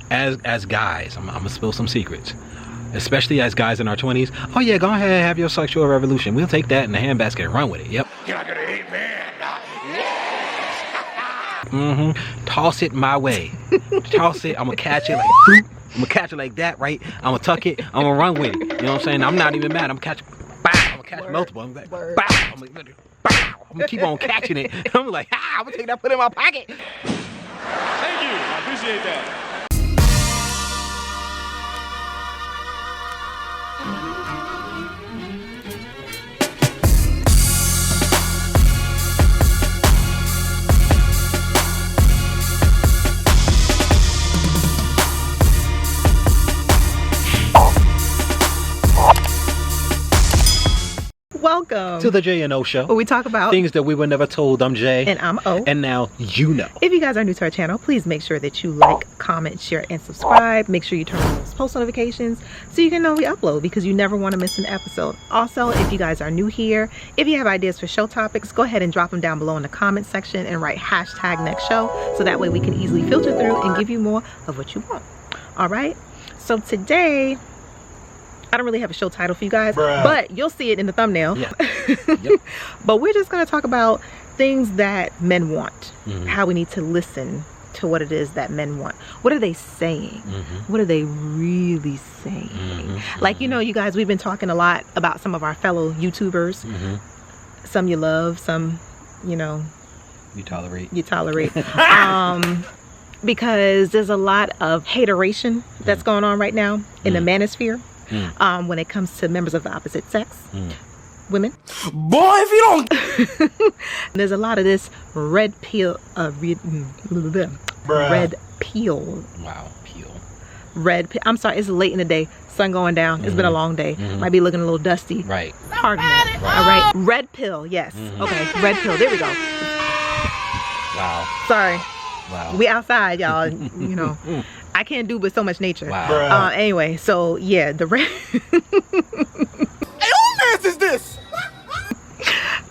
as guys, I'm gonna spill some secrets, especially as guys in our 20s. Oh yeah, go ahead, have your sexual revolution. We'll take that in the handbasket and run with it. Yep. You're not gonna hate man. Toss it my way. Toss it. I'm gonna catch it like boop. I'm gonna catch it like that, right? I'm gonna tuck it. I'm gonna run with it. You know what I'm saying? I'm not even mad. I'm gonna catch. Bow. I'm gonna catch multiple. I'm like, bow. I'm gonna keep on catching it. I'm like, I'm gonna take that, put it in my pocket. Thank you. I appreciate that. Welcome to the J&O Show, where we talk about things that we were never told. I'm Jay. And I'm O. And now you know. If you guys are new to our channel, please make sure that you like, comment, share, and subscribe. Make sure you turn on those post notifications so you can know we upload, because you never want to miss an episode. Also, if you guys are new here, if you have ideas for show topics, go ahead and drop them down below in the comment section and write hashtag next show, so that way we can easily filter through and give you more of what you want. All right, so today I don't really have a show title for you guys, but you'll see it in the thumbnail. Yeah. Yep. But we're just going to talk about things that men want, how we need to listen to what it is that men want. What are they saying? What are they really saying? Like, you know, you guys, we've been talking a lot about some of our fellow YouTubers. Some you love, some, you know, you tolerate. Because there's a lot of hateration that's going on right now in the manosphere. When it comes to members of the opposite sex, women. Boy, if you don't. There's a lot of this red pill. Red pill. Wow, peel. Red pill. I'm sorry, it's late in the day. Sun going down. It's been a long day. Might be looking a little dusty. Right. Pardon me. Right. All right. Red pill. Yes. Okay. Red pill. There we go. Wow. Sorry. Wow. We outside, y'all. You know. I can't do but so much nature. Wow. Anyway, so yeah, the red. Hey, who mess is this?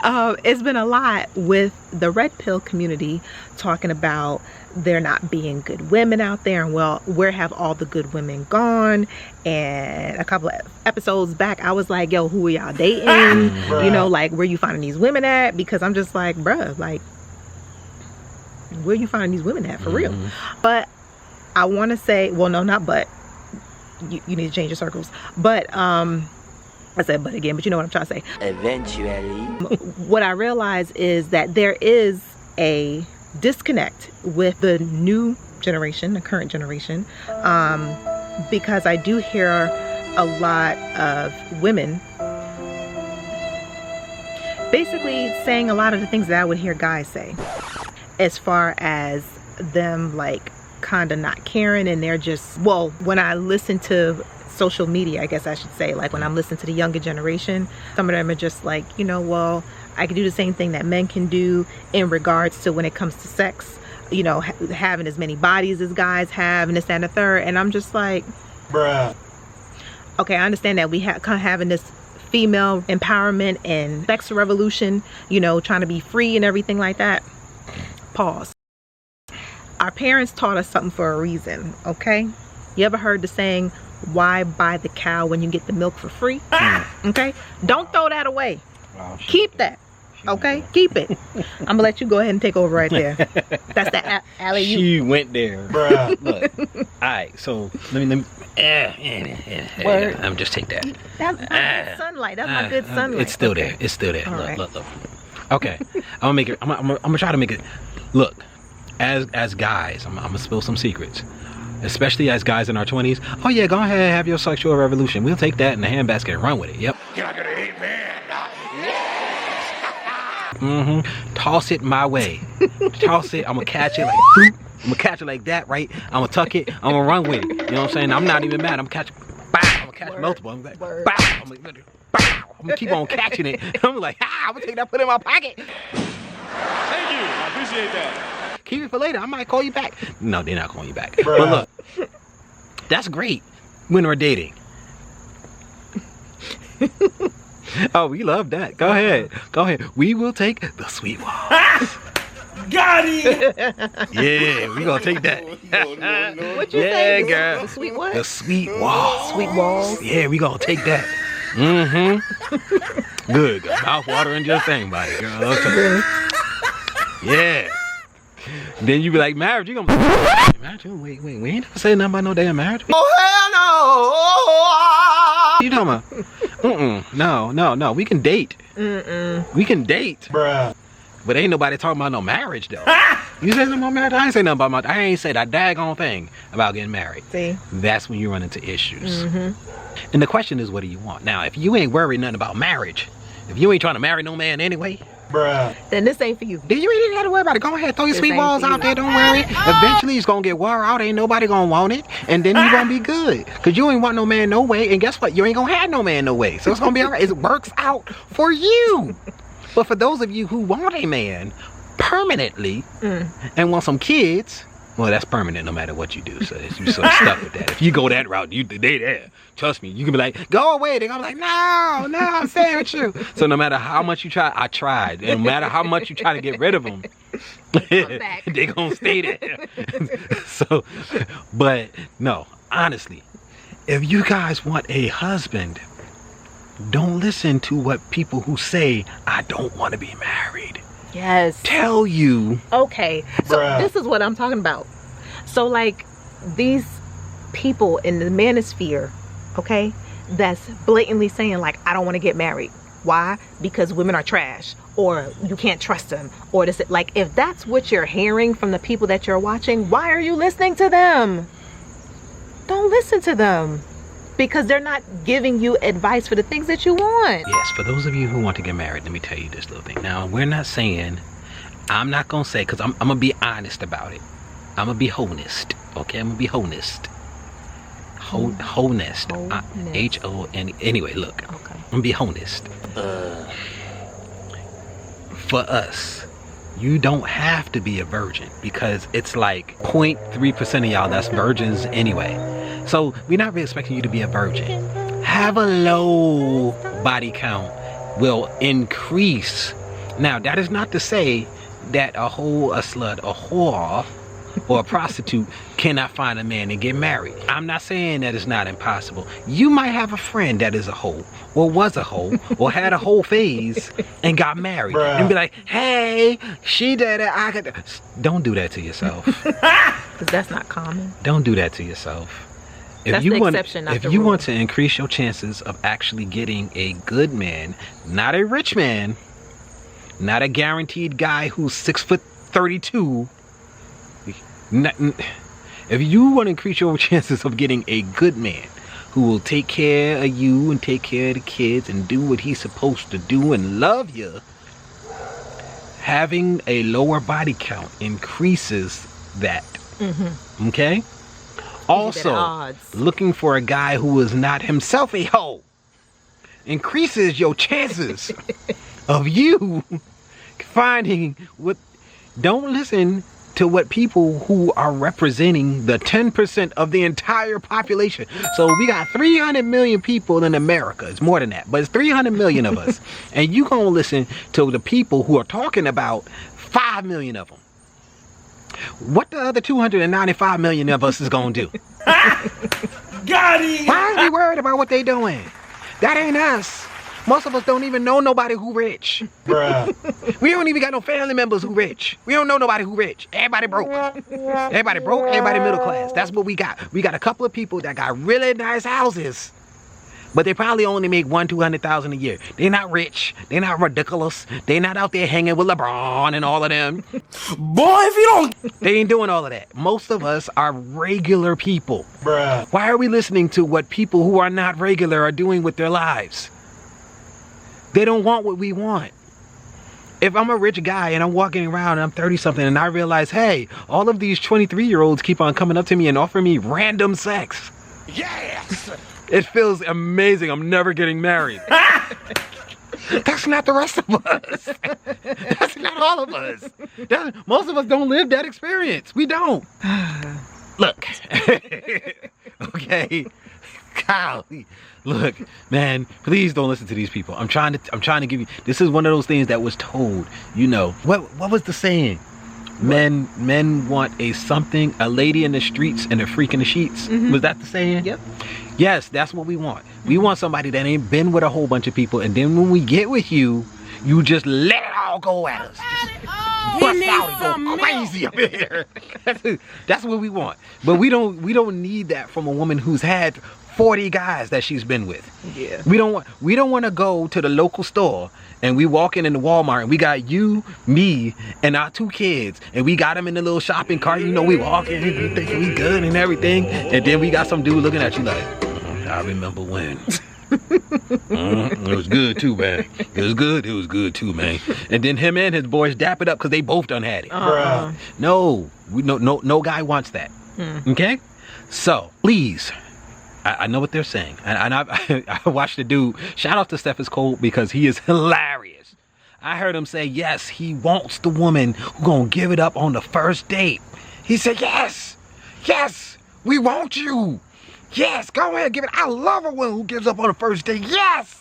It's been a lot with the red pill community talking about there not being good women out there, and well, where have all the good women gone? And a couple of episodes back, I was like, yo, who are y'all dating? You know, like, where you finding these women at? Because I'm just like, bruh, like, where you finding these women at for real? But I want to say, well, no, not but. You need to change your circles. But, I said but again, but you know what I'm trying to say. Eventually. What I realize is that there is a disconnect with the new generation, the current generation, because I do hear a lot of women basically saying a lot of the things that I would hear guys say, as far as them like kind of not caring, and they're just, well, when I listen to social media, I guess I should say, like when I'm listening to the younger generation, some of them are just like, you know, well, I can do the same thing that men can do in regards to when it comes to sex, you know, having as many bodies as guys have, and this and the third. And I'm just like, bruh. Okay, I understand that we have kind of having this female empowerment and sex revolution, you know, trying to be free and everything like that. Pause. Our parents taught us something for a reason, okay? You ever heard the saying, why buy the cow when you get the milk for free? Okay? Don't throw that away. Wow, keep that. Okay? Keep it. I'm gonna let you go ahead and take over right there. That's the alley. She went there. Bruh. Look. Alright, so let me I'm just take that. That's my good sunlight. That's my good sunlight. It's still there. It's still there. Look, look. Okay. I'm gonna try to make it. Look, as guys, I'm gonna spill some secrets, especially as guys in our 20s. Oh yeah, go ahead, have your sexual revolution. We'll take that in the handbasket and run with it. Yep. You're not gonna hate man. Toss it my way. Toss it. I'm gonna catch it like boop. I'm gonna catch it like that, right? I'm gonna tuck it. I'm gonna run with it. You know what I'm saying? I'm not even mad. I'm gonna catch. Bow. I'm gonna catch multiple. I'm like, bow. I'm gonna keep on catching it. I'm like, I'm gonna take that, put it in my pocket. Thank you. I appreciate that. Keep it for later. I might call you back. No, they're not calling you back. But look, that's great when we're dating. Oh, we love that. Go ahead. Go ahead. We will take the sweet ones. Got him! Yeah, we gonna take that. What you Yeah, say? girl. The sweet what? The sweet walls. Sweet walls. Yeah, we gonna take that. Mm-hmm. Good. Got mouth watering just thing about it, girl. Okay. Yeah. Then you be like, marriage, you gonna marriage? Wait, we ain't never say nothing about no damn marriage. Oh, hell no! You talking about? No. We can date. We can date. Bruh. But ain't nobody talking about no marriage though. You say something about marriage? I ain't say nothing about I ain't say that daggone thing about getting married. See? That's when you run into issues. And the question is, what do you want? Now, if you ain't worried nothing about marriage, if you ain't trying to marry no man anyway, Bruh. Then this ain't for you. then you ain't even gotta worry about it. Go ahead, throw your This sweet ain't walls for out you. there, don't worry. Eventually it's gonna get wore out, ain't nobody gonna want it, and then you gonna be good. Cause you ain't want no man no way, and guess what? You ain't gonna have no man no way. So it's gonna be alright. It works out for you. But for those of you who want a man permanently and want some kids, well, that's permanent no matter what you do. So you so stuck with that. If you go that route, they there. Trust me, you can be like, go away. They're gonna be like, no, I'm staying with you. So no matter how much you try, I tried. And no matter how much you try to get rid of them, they gonna stay there. So, but no, honestly, if you guys want a husband, don't listen to what people who say, I don't want to be married, Yes. tell you. Okay. So Bruh. this is what I'm talking about. So like these people in the manosphere, okay, that's blatantly saying like, I don't want to get married. Why? Because women are trash, or you can't trust them, or this. Like, if that's what you're hearing from the people that you're watching, why are you listening to them? Don't listen to them, because they're not giving you advice for the things that you want. Yes, for those of you who want to get married, let me tell you this little thing. Now, we're not saying, I'm not going to say, because I'm going to be honest about it. I'm going to be honest, okay? I'm going to be honest. Honest. H-O-N. Anyway, look. Okay. I'm going to be honest. For us, you don't have to be a virgin, because it's like 0.3% of y'all that's virgins anyway. So we're not really expecting you to be a virgin. Have a low body count will increase. Now, that is not to say that a hoe, a slut, a whore, or a prostitute cannot find a man and get married. I'm not saying that it's not impossible. You might have a friend that is a hoe, or was a hoe, or had a whole phase and got married. Bruh. And be like, hey, she did it, I could. Don't do that to yourself. Because that's not common. Don't do that to yourself. That's the exception, not if the you rule. want to increase your chances of actually getting a good man, not a rich man, not a guaranteed guy who's 6'32", if you want to increase your chances of getting a good man who will take care of you and take care of the kids and do what he's supposed to do and love you, having a lower body count increases that. Okay? Also, odds. looking for a guy who is not himself a hoe increases your chances of you finding what. Don't listen to what people who are representing the 10% of the entire population. So we got 300 million people in America. It's more than that, but it's 300 million of us. And you gonna listen to the people who are talking about 5 million of them. What the other 295 million of us is gonna do? Got him! Why are we worried about what they doing? That ain't us. Most of us don't even know nobody who rich. Bruh. We don't even got no family members who rich. We don't know nobody who rich. Everybody broke. Everybody broke, everybody middle class. That's what we got. We got a couple of people that got really nice houses, but they probably only make $200,000 a year. They're not rich. They're not ridiculous. They're not out there hanging with LeBron and all of them. Boy, if you don't... They ain't doing all of that. Most of us are regular people. Bruh. Why are we listening to what people who are not regular are doing with their lives? They don't want what we want. If I'm a rich guy and I'm walking around and I'm 30-something and I realize, hey, all of these 23-year-olds keep on coming up to me and offering me random sex. Yes! It feels amazing. I'm never getting married. That's not the rest of us. That's not all of us. Most of us don't live that experience. We don't. Look. Okay. Golly. Look, man, please don't listen to these people. I'm trying to give you, this is one of those things that was told, you know. What was the saying? Men want a lady in the streets and a freak in the sheets. Was that the saying? Yep. Yes, that's what we want. We want somebody that ain't been with a whole bunch of people, and then when we get with you, you just let it all go at us. Bust out and go crazy up here. That's what we want. But we don't need that from a woman who's had 40 guys that she's been with. Yeah. We don't want to go to the local store and we walk in the Walmart and we got you, me, and our 2 kids, and we got them in the little shopping cart. You know, we walking and we thinking we good and everything, and then we got some dude looking at you like, I remember when. It was good too, man. It was good too, man. And then him and his boys dap it up because they both done had it. No guy wants that. Okay, so please, I know what they're saying, and I watched the dude. Shout out to Steph Cole because he is hilarious. I heard him say yes, he wants the woman who gonna give it up on the first date. He said yes, we want you. Yes, go ahead, give it. I love a woman who gives up on the first date. Yes.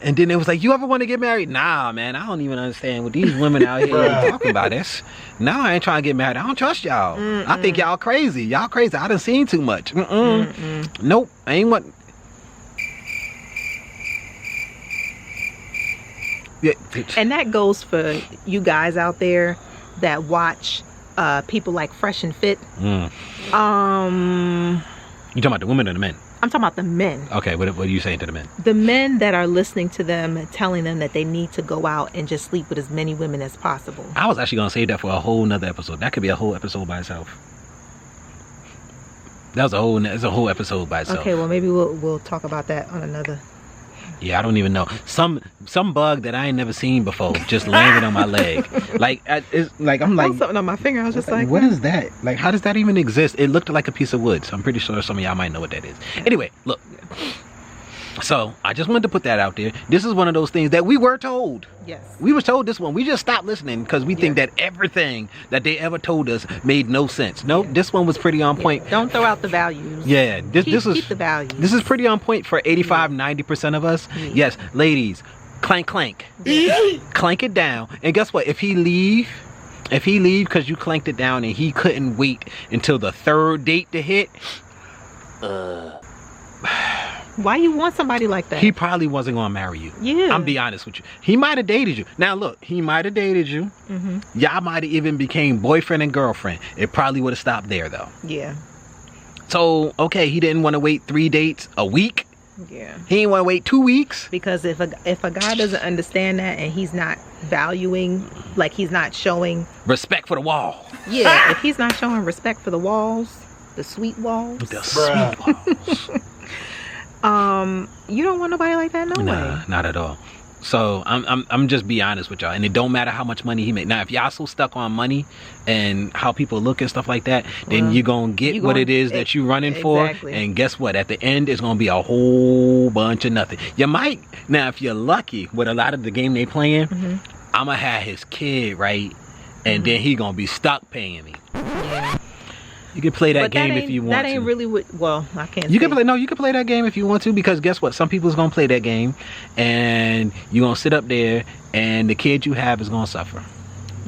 And then it was like, you ever want to get married? Nah, man, I don't even understand what these women out here talking about this. No, I ain't trying to get married. I don't trust y'all. I think y'all crazy. Y'all crazy. I done seen too much. Nope, I ain't want. Yeah. And that goes for you guys out there that watch people like Fresh and Fit. You talking about the women or the men? I'm talking about the men. Okay, what are you saying to the men? The men that are listening to them, telling them that they need to go out and just sleep with as many women as possible. I was actually gonna save that for a whole nother episode. That could be a whole episode by itself. That's a whole episode by itself. Okay, well maybe we'll talk about that on another. Yeah, I don't even know. Some bug that I ain't never seen before just landed on my leg. Like it's like I'm like something on my finger. I was just like, what is that? Like, how does that even exist? It looked like a piece of wood. So I'm pretty sure some of y'all might know what that is. Anyway, look. So I just wanted to put that out there. This is one of those things that we were told. Yes. We were told this one. We just stopped listening because we think that everything that they ever told us made no sense. Nope, this one was pretty on point. Don't throw out the values. Yeah, this is keep the values. This is pretty on point for 85-90% of us. Yes, ladies, clank clank. Clank it down. And guess what? If he leave because you clanked it down and he couldn't wait until the 3rd date to hit, why you want somebody like that? He probably wasn't gonna marry you. Yeah. I'm be honest with you. He might have dated you. Now look, he might have dated you. Y'all might have even became boyfriend and girlfriend. It probably would have stopped there though. Yeah. So okay, he didn't want to wait 3 dates a week. Yeah. He didn't want to wait 2 weeks. Because if a guy doesn't understand that and he's not valuing, like he's not showing respect for the wall. Yeah. If he's not showing respect for the walls, the sweet walls. The sweet walls. You don't want nobody like that, no Nah, way. not at all. So I'm just be honest with y'all, and it don't matter how much money he made. Now, if y'all so stuck on money and how people look and stuff like that, then you're gonna get what it is that you running for. And guess what? At the end, it's gonna be a whole bunch of nothing. You might now, if you're lucky with a lot of the game they playing, I'ma have his kid right, and then he gonna be stuck paying me. Yeah. You can play that game if you want to. That ain't really what. Well, I can't. You can play. No, you can play that game if you want to, because guess what? Some people's gonna play that game, and you gonna sit up there, and the kid you have is gonna suffer.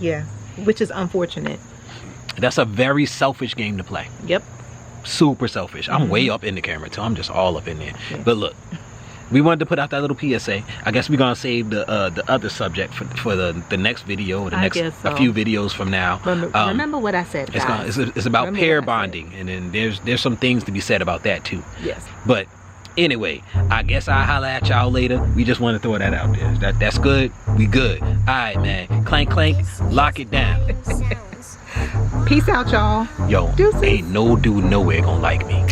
Yeah, which is unfortunate. That's a very selfish game to play. Yep. Super selfish. I'm way up in the camera too. I'm just all up in there. Yeah. But look, we wanted to put out that little PSA. I guess we're gonna save the other subject for the next video or the next a few videos from now. Remember what I said, guys. It's about pair bonding, and then there's some things to be said about that too. Yes. But anyway, I guess I'll holler at y'all later. We just want to throw that out there. That's good. We good. All right, man. Clank clank. Lock it down. Peace out, y'all. Yo, Deuces. ain't no dude nowhere gonna like me.